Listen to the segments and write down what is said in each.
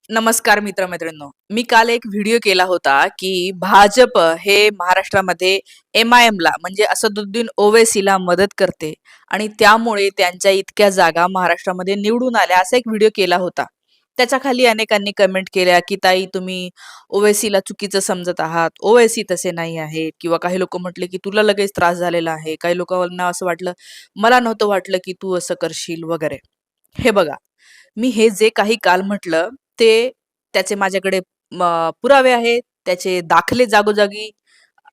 नमस्कार मित्र-मैत्रिणींनो. मी काल एक व्हिडिओ केला होता, की भाजप हे महाराष्ट्रामध्ये एम-आय-एमला म्हणजे असदुद्दीन ओवैसीला मदत करते आणि त्यामुळे त्यांच्या इतक्या जागा महाराष्ट्रामध्ये निवडून आल्या, असा एक व्हिडिओ केला होता. त्याच्या खाली अनेकांनी कमेंट केल्या, की "ताई तुम्ही ओवैसीला चुकीचं समजत आहात. ओवैसी तसे नाही आहेत." किंवा काही लोकं म्हटले, की "तुला लगेच त्रास झालेला आहे." काही लोकांना असं वाटलं, "मला नव्हतं वाटलं, की तू असं करशील" वगैरे. हे बघा, मी हे जे काही काल म्हटलं ते त्याचे माझ्याकडे पुरावे आहेत, त्याचे दाखले जागोजागी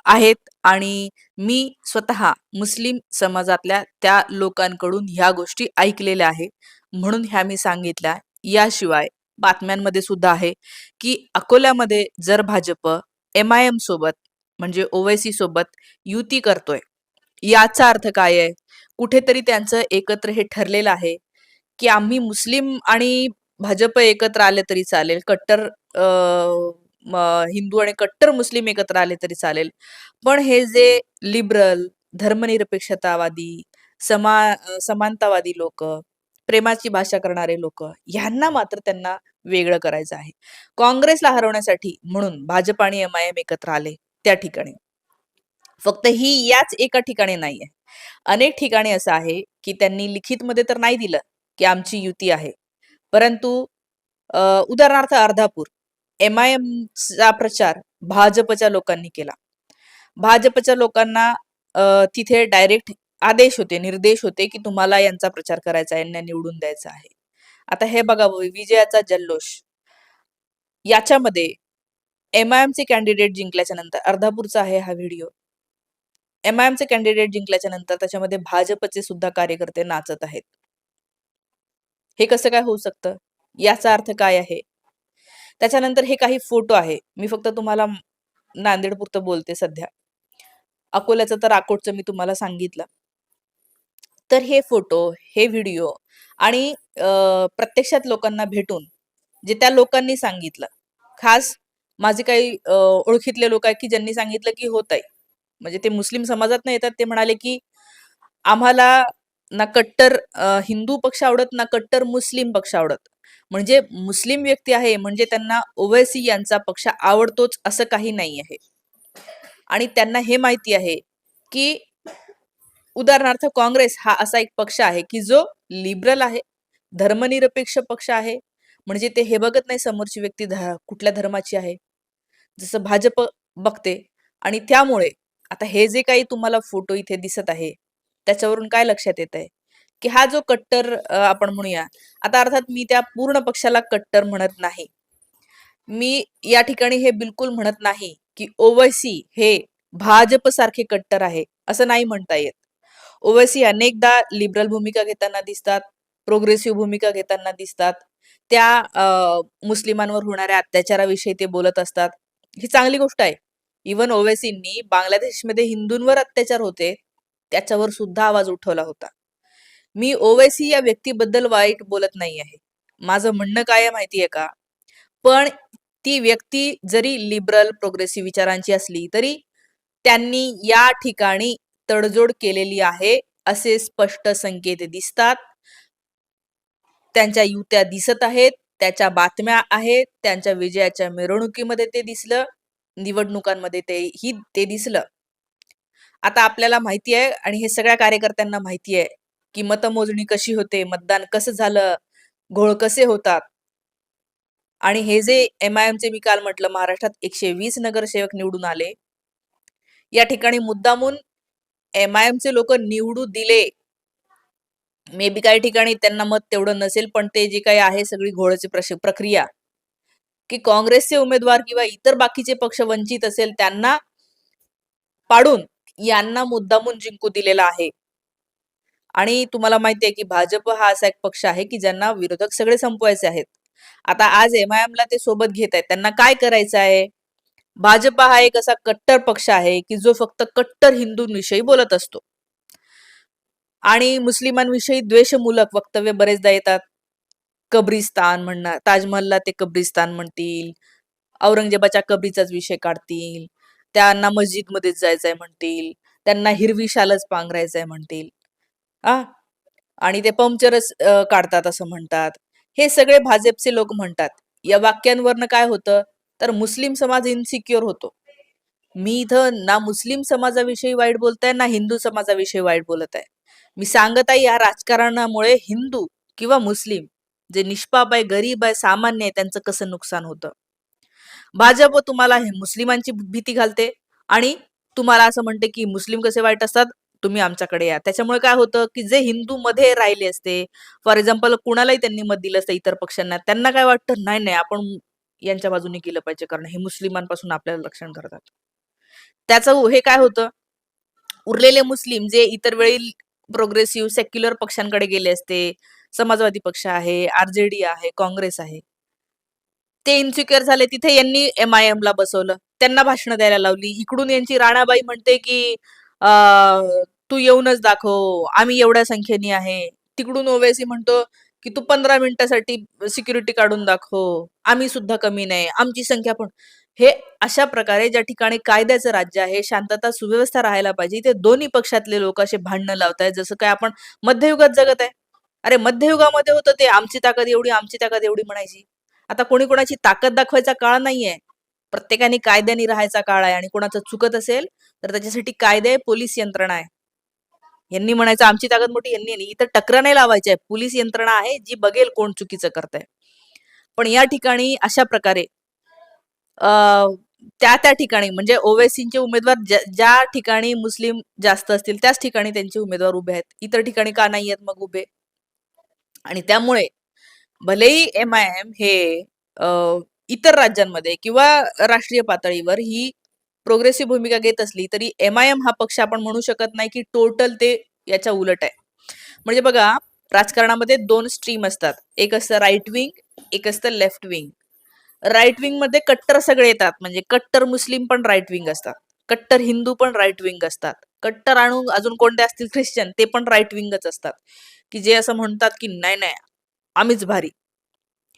आहेत आणि मी स्वतः मुस्लिम समाजातल्या त्या लोकांकडून ह्या गोष्टी ऐकलेल्या आहेत. म्हणून ह्या मी सांगितल्या. याशिवाय बातम्यांमध्ये सुद्धा आहे, की अकोल्यामध्ये जर भाजप एम-आय-एम सोबत म्हणजे ओवैसी सोबत युती करतोय. याचा अर्थ काय आहे? कुठेतरी त्यांचं एकत्र हे ठरलेलं आहे, की आम्ही मुस्लिम आणि भाजप एकत्र आले तरी चालेल. कट्टर हिंदू आणि कट्टर मुस्लिम एकत्र आले तरी चालेल. पण हे जे लिबरल, धर्मनिरपेक्षतावादी, समानतावादी लोकं, प्रेमाची भाषा करणारे लोकं, ह्यांना मात्र त्यांना वेगळं करायचं आहे. काँग्रेसला हरवण्यासाठी म्हणून भाजप आणि एम-आय-एम एकत्र आले त्या ठिकाणी. फक्त ही याच एका ठिकाणी नाहीये. अनेक ठिकाणी असं आहे, की त्यांनी लिखितमध्ये तर नाही दिलं, की आमची युती आहे. परंतु अ, उदाहरणार्थ अर्धापूर, एम-आय-एमचा प्रचार भाजपच्या लोकांनी केला. भाजपच्या लोकांना तिथे डायरेक्ट आदेश होते, निर्देश होते, की तुम्हाला यांचा प्रचार करायचा आहे, यांना निवडून द्यायचं आहे. आता हे बघा विजयाचा जल्लोष याच्यामध्ये एम-आय-एमचे कॅन्डिडेट जिंकल्याच्या नंतर अर्धापूरचा आहे हा व्हिडिओ. एम-आय-एमचे कॅन्डिडेट जिंकल्याच्या नंतर त्याच्यामध्ये भाजपचे सुद्धा कार्यकर्ते नाचत आहेत. हे कसं काय होऊ शकतं? याचा अर्थ काय आहे? त्याच्यानंतर हे काही फोटो आहे. मी फक्त तुम्हाला नांदेडपुरतं बोलते सध्या. अकोल्याचं तर अकोटचं मी तुम्हाला सांगितलं. तर हे फोटो, हे व्हिडिओ आणि प्रत्यक्षात लोकांना भेटून जे त्या लोकांनी सांगितलं. खास माझे काही ओळखीतले लोक आहेत, की ज्यांनी सांगितलं, की "हो ताई." म्हणजे ते मुस्लिम समाजातनं येतात. ते म्हणाले, की "आम्हाला ना कट्टर हिंदू पक्ष आवडत, ना कट्टर मुस्लिम पक्ष आवडत. म्हणजे मुस्लिम व्यक्ती आहे म्हणजे त्यांना ओवैसी यांचा पक्ष आवडतोच असं काही नाही आहे." आणि त्यांना हे माहिती आहे, की उदाहरणार्थ काँग्रेस हा असा एक पक्ष आहे, की जो लिबरल आहे, धर्मनिरपेक्ष पक्ष आहे. म्हणजे ते हे बघत नाही समोरची व्यक्ती कुठल्या धर्माची आहे. जसं भाजप बघते आणि त्यामुळे आता हे जे काही तुम्हाला फोटो इथे दिसत आहे, त्याच्यावरून काय लक्षात येतंय, की हा जो कट्टर आपण म्हणूया, आता अर्थात मी त्या पूर्ण पक्षाला कट्टर म्हणत नाही. मी या ठिकाणी हे बिलकुल म्हणत नाही, की ओवैसी हे भाजपसारखे कट्टर आहे, असं नाही म्हणता येत. ओवैसी अनेकदा लिबरल भूमिका घेताना दिसतात, प्रोग्रेसिव्ह भूमिका घेताना दिसतात. त्या मुस्लिमांवर होणाऱ्या अत्याचाराविषयी ते बोलत असतात. ही चांगली गोष्ट आहे. इव्हन ओवैसींनी बांगलादेशमध्ये हिंदूंवर अत्याचार होते, त्याच्यावर सुद्धा आवाज उठवला होता. मी ओवैसी या व्यक्तीबद्दल वाईट बोलत नाही आहे. माझं म्हणणं काय आहे माहिती का? पण ती व्यक्ती जरी लिबरल, प्रोग्रेसिव्ह विचारांची असली, तरी त्यांनी या ठिकाणी तडजोड केलेली आहे, असे स्पष्ट संकेत दिसतात. त्यांच्या युत्या दिसत आहेत, त्याच्या बातम्या आहेत, त्यांच्या विजयाच्या मिरवणुकीमध्ये ते दिसलं, निवडणुकांमध्ये ते दिसलं. आता आपल्याला माहिती आहे आणि हे सगळ्या कार्यकर्त्यांना माहिती आहे, की मतमोजणी कशी होते, मतदान कसं झालं, घोळ कसे होतात. आणि हे जे एम-आय-एमचे मी काल म्हटलं महाराष्ट्रात 120 नगरसेवक निवडून आले. या ठिकाणी मुद्दामून एम-आय-एमचे लोकं निवडू दिले. मे बी काही ठिकाणी त्यांना मत तेवढं नसेल, पण ते जे काही आहे सगळी घोळाची प्रक्रिया, की काँग्रेसचे उमेदवार किंवा इतर बाकीचे पक्ष वंचित असेल त्यांना पाडून यांना मुद्दामून जिंकू दिलेला आहे. आणि तुम्हाला माहिती आहे, की भाजप हा असा एक पक्ष आहे, की ज्यांना विरोधक सगळे संपवायचे आहेत. आता आज एम-आय-एमला ते सोबत घेत आहेत. त्यांना काय करायचं आहे? भाजप हा एक असा कट्टर पक्ष आहे, की जो फक्त कट्टर हिंदूंविषयी बोलत असतो. आणि मुस्लिमांविषयी द्वेषमूलक वक्तव्य बरेचदा येतात. कब्रिस्तान म्हणणार, ताजमहलला ते कब्रिस्तान म्हणतील, औरंगजेबाच्या कबरीचाच विषय काढतील, त्यांना मस्जिदमध्येच जायचंय म्हणतील, त्यांना हिरवी शालच पांघरायचंय म्हणतील. आ आणि ते पंक्चरच काढतात असं म्हणतात. हे सगळे भाजपचे लोक म्हणतात. या वाक्यांवरनं काय होतं, तर मुस्लिम समाज इन्सिक्युअर होतो. मी इथं ना मुस्लिम समाजाविषयी वाईट बोलताय ना हिंदू समाजाविषयी वाईट बोलत आहे. मी सांगत आहे या राजकारणामुळे हिंदू किंवा मुस्लिम जे निष्पाप आहे, गरीब आहे, सामान्य आहे त्यांचं कसं नुकसान होतं. भाजप तुम्हाला हे मुस्लिमांची भीती घालते आणि तुम्हाला असं म्हणते की मुस्लिम कसे वाईट असतात, तुम्ही आमच्याकडे या. त्याच्यामुळे काय होतं की जे हिंदू मध्ये राहिले असते, फॉर एक्झाम्पल कुणालाही त्यांनी मत दिलं असतं इतर पक्षांना, त्यांना काय वाटतं, नाही नाही आपण यांच्या बाजूने केलं पाहिजे कारण हे मुस्लिमांपासून आपल्याला रक्षण करतात. त्याचं हे काय होतं, उरलेले मुस्लिम जे इतर वेळी प्रोग्रेसिव्ह सेक्युलर पक्षांकडे गेले असते, समाजवादी पक्ष आहे, आरजेडी आहे, काँग्रेस आहे, ते इन्सिक्युअर झाले. तिथे यांनी एमआयएम ला बसवलं, त्यांना भाषणं द्यायला लावली. इकडून यांची राणाबाई म्हणते की तू येऊनच दाखव, आम्ही एवढ्या संख्येने आहे. तिकडून ओवेसी म्हणतो की तू 15 मिनिटासाठी सिक्युरिटी काढून दाखव, आम्ही सुद्धा कमी नाही, आमची संख्या पण. हे अशा प्रकारे ज्या ठिकाणी कायद्याचं राज्य आहे, शांतता सुव्यवस्था राहायला पाहिजे, ते दोन्ही पक्षातले लोक असे भांडणं लावतायत जसं काय आपण मध्ययुगात जगत आहे. अरे मध्ययुगामध्ये होतं ते आमची ताकद एवढी, आमची ताकद एवढी म्हणायची. आता कोणी कोणाची ताकद दाखवायचा काळ नाहीये. प्रत्येकाने कायद्याने राहायचा काळ आहे आणि कोणाचं चुकत असेल तर त्याच्यासाठी कायदे आहे, पोलीस यंत्रणा आहे. यांनी म्हणायचं आमची ताकद मोठी, यांनी नाही. इथं टकरा नाही लावायची आहे. पोलीस यंत्रणा आहे जी बघेल कोण चुकीचं करतंय. पण या ठिकाणी अशा प्रकारे अ, त्या त्या ठिकाणी म्हणजे ओवेसींचे उमेदवार ज्या ठिकाणी मुस्लिम जास्त असतील त्याच ठिकाणी त्यांचे उमेदवार उभे आहेत. इतर ठिकाणी का नाही आहेत मग उभे? आणि त्यामुळे भलेही एमआयएम हे अ, इतर राज्यांमध्ये किंवा राष्ट्रीय पातळीवर ही प्रोग्रेसिव्ह भूमिका घेत असली तरी एमआयएम हा पक्ष आपण म्हणू शकत नाही की टोटल ते याच्या उलट आहे. म्हणजे बघा, राजकारणामध्ये दोन स्ट्रीम असतात. एक असतं राईट विंग, एक असतं लेफ्ट विंग. राईट विंग मध्ये कट्टर सगळे येतात, म्हणजे कट्टर मुस्लिम पण राईट विंग असतात, कट्टर हिंदू पण राईट विंग असतात, कट्टर आणून अजून कोणते असतील ख्रिश्चन ते पण राईट विंगच असतात, की जे असं म्हणतात की नाही नाही आम्हीच भारी.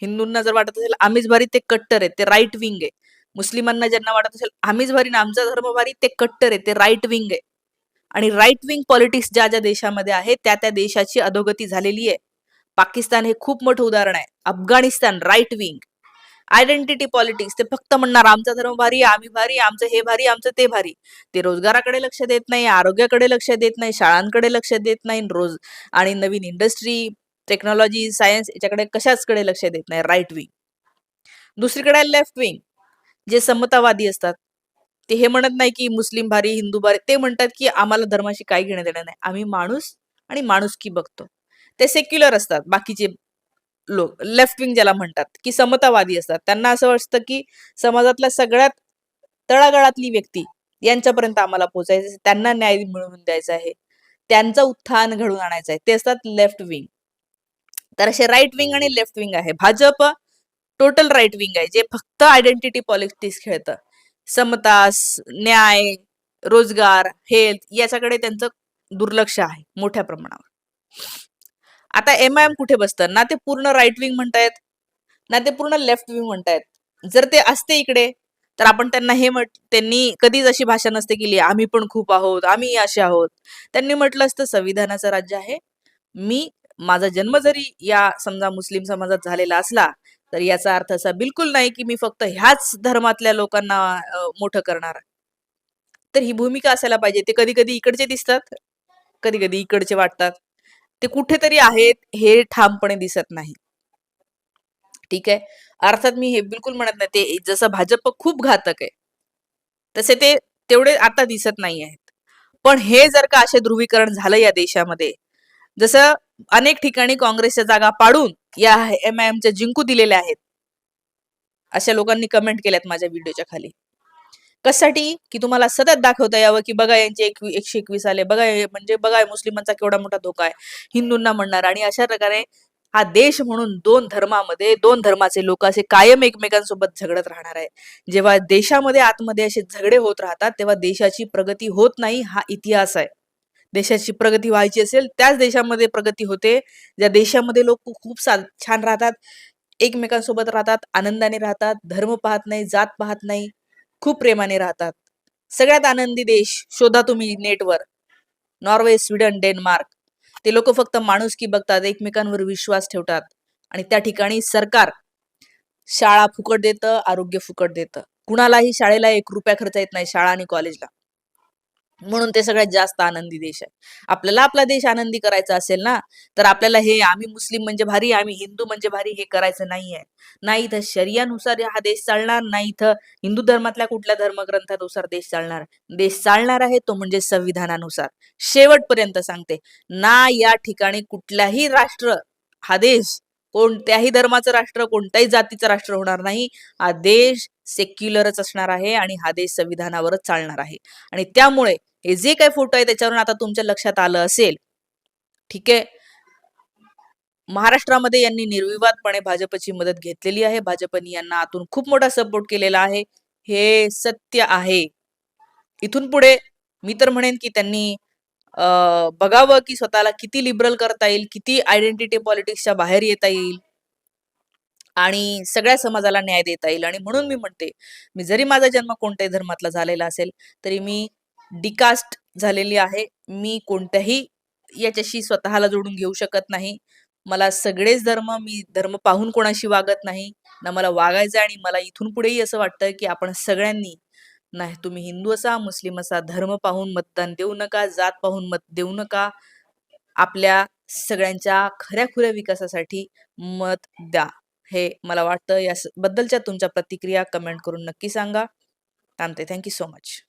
हिंदूंना जर वाटत असेल आम्हीच भारी, ते कट्टर आहे, ते राईट विंग आहे. मुस्लिमांना ज्यांना वाटत असेल आम्हीच भारी ना आमचा धर्म भारी, ते कट्टर आहे, ते राईट विंग आहे. आणि राईट विंग पॉलिटिक्स ज्या ज्या देशामध्ये आहे त्या त्या देशाची अधोगती झालेली आहे. पाकिस्तान हे खूप मोठं उदाहरण आहे. Afghanistan right wing. Identity politics ते फक्त म्हणणार आमचा धर्म भारी, आम्ही भारी, आमचं हे भारी, आमचं ते भारी. ते रोजगाराकडे लक्ष देत नाही, आरोग्याकडे लक्ष देत नाही, शाळांकडे लक्ष देत नाही, आणि नवीन इंडस्ट्री, टेक्नॉलॉजी, सायन्स याच्याकडे कशाचकडे लक्ष देत नाही. Right wing. दुसरीकडे लेफ्ट विंग जे समतावादी असतात. ते हे म्हणत नाही की मुस्लिम भारी, हिंदू भारी. ते म्हणतात की आम्हाला धर्माशी काही घेणं देणं नाही. आम्ही माणूस आणि माणुसकी बघतो. ते सेक्युलर असतात बाकीचे लोक. लेफ्ट विंग ज्याला म्हणतात की समतावादी असतात. त्यांना असं वाटतं की समाजातल्या सगळ्यात तळागाळातली व्यक्ती यांच्यापर्यंत आम्हाला पोहोचायचं, त्यांना न्याय मिळवून द्यायचा आहे, त्यांचं उत्थान घडवून आणायचं आहे. ते असतात लेफ्ट विंग. तर असे राईट विंग आणि लेफ्ट विंग आहे. भाजप टोटल राईट विंग आहे, जे फक्त आयडेंटिटी पॉलिटिक्स खेळतं. समता, न्याय, रोजगार, हेल्थ याच्याकडे त्यांचं दुर्लक्ष आहे मोठ्या प्रमाणावर. आता एमआयएम कुठे बसतं ना, ते पूर्ण राईट विंग म्हणतायत ना ते पूर्ण लेफ्ट विंग म्हणतायत. जर ते असते इकडे तर आपण त्यांना त्यांनी कधीच अशी भाषा नसते केली आम्ही पण खूप आहोत, आम्ही असे आहोत. त्यांनी म्हटलं असतं संविधानाचं राज्य आहे. मी माझा जन्म जरी या समजा मुस्लिम समाजात झालेला असला तर याचा अर्थ असा बिलकुल नाही की मी फक्त ह्याच धर्मातल्या लोकांना मोठं करणार. तर ही भूमिका असायला पाहिजे. ते कधी कधी इकडचे दिसतात, कधी कधी इकडचे वाटतात. ते कुठेतरी आहेत हे ठामपणे दिसत नाही. ठीक आहे. अर्थात मी हे बिलकुल म्हणत नाही ते जसं भाजप खूप घातक आहे तसे ते तेवढे आता दिसत नाही आहेत. पण हे जर का असे ध्रुवीकरण झालं या देशामध्ये, जसं अनेक ठिकाणी काँग्रेसच्या जागा पाडून या एमआयएमच्या जिंकू दिलेल्या आहेत, अशा लोकांनी कमेंट केल्यात माझ्या व्हिडिओच्या खाली. कशासाठी? की तुम्हाला सतत दाखवता यावं की बघा यांचे 121 आले, बघा म्हणजे बघा मुस्लिमांचा केवढा मोठा धोका आहे, हिंदूंना म्हणणार. आणि अशा प्रकारे हा देश म्हणून दोन धर्मामध्ये दोन धर्माचे लोक असे कायम एकमेकांसोबत झगडत राहणार आहे. जेव्हा देशामध्ये आतमध्ये असे झगडे होत राहतात तेव्हा देशाची प्रगती होत नाही, हा इतिहास आहे. देशाची प्रगती व्हायची असेल त्याच देशामध्ये प्रगती होते ज्या देशामध्ये लोक खूप छान राहतात, एकमेकांसोबत राहतात, आनंदाने राहतात, धर्म पाहत नाही, जात पाहत नाही, खूप प्रेमाने राहतात. सगळ्यात आनंदी देश शोधा तुम्ही नेटवर. Norway, Sweden, Denmark. ते लोक फक्त माणुसकी बघतात, एकमेकांवर विश्वास ठेवतात आणि त्या ठिकाणी सरकार शाळा फुकट देतं, आरोग्य फुकट देतं. कुणालाही शाळेला ₹1 खर्च येत नाही शाळा आणि कॉलेजला. म्हणून ते सगळ्यात जास्त आनंदी देश आहे. आपल्याला आपला देश आनंदी करायचा असेल ना, तर आपल्याला हे आम्ही मुस्लिम म्हणजे भारी, आम्ही हिंदू म्हणजे भारी हे करायचं नाहीये. नाही इथं शरियानुसार हा देश चालणार, नाही इथं हिंदू धर्मातल्या कुठल्या धर्मग्रंथानुसार देश चालणार. देश चालणार आहे तो म्हणजे संविधानानुसार. शेवटपर्यंत सांगते. ना या ठिकाणी कुठल्याही राष्ट्र, हा देश कोणत्याही धर्माचं राष्ट्र, कोणत्याही जातीचं राष्ट्र होणार नाही. हा देश सेक्युलरच असणार आहे आणि हा देश संविधानावरच चालणार आहे. आणि त्यामुळे हे जे काही फोटो आहे त्याच्यावरून आता तुमच्या लक्षात आलं असेल, ठीक आहे. महाराष्ट्रामध्ये यांनी निर्विवादपणे भाजपची मदत घेतलेली आहे. भाजपनी यांना आतून खूप मोठा सपोर्ट केलेला आहे. हे सत्य आहे. इथून पुढे मी तर म्हणेन की त्यांनी बघावं की स्वतःला किती लिबरल करता येईल, किती आयडेंटिटी पॉलिटिक्सच्या बाहेर येता येईल आणि सगळ्या समाजाला न्याय देता येईल. आणि म्हणून मी म्हणते, मी जरी माझा जन्म कोणत्याही धर्मातला झालेला असेल, तरी मी डिकास्ट झालेली आहे. मी कोणत्याही याच्याशी स्वतःला जोडून घेऊ शकत नाही. मला सगळेच धर्म, मी धर्म पाहून कोणाशी वागत नाही. ना मला वागायचं आणि मला इथून पुढेही असं वाटतं की आपण सगळ्यांनी, नाही तुम्ही हिंदू असा, मुस्लिम असा, धर्म पाहून मतदान देऊ नका, जात पाहून मत देऊ नका. आपल्या सगळ्यांच्या खऱ्या-खुऱ्या विकासासाठी मत द्या. हे मला वाटतं. बद्दलच्या तुमच्या प्रतिक्रिया कमेंट करून नक्की सांगा. थांबते. Thank you so much.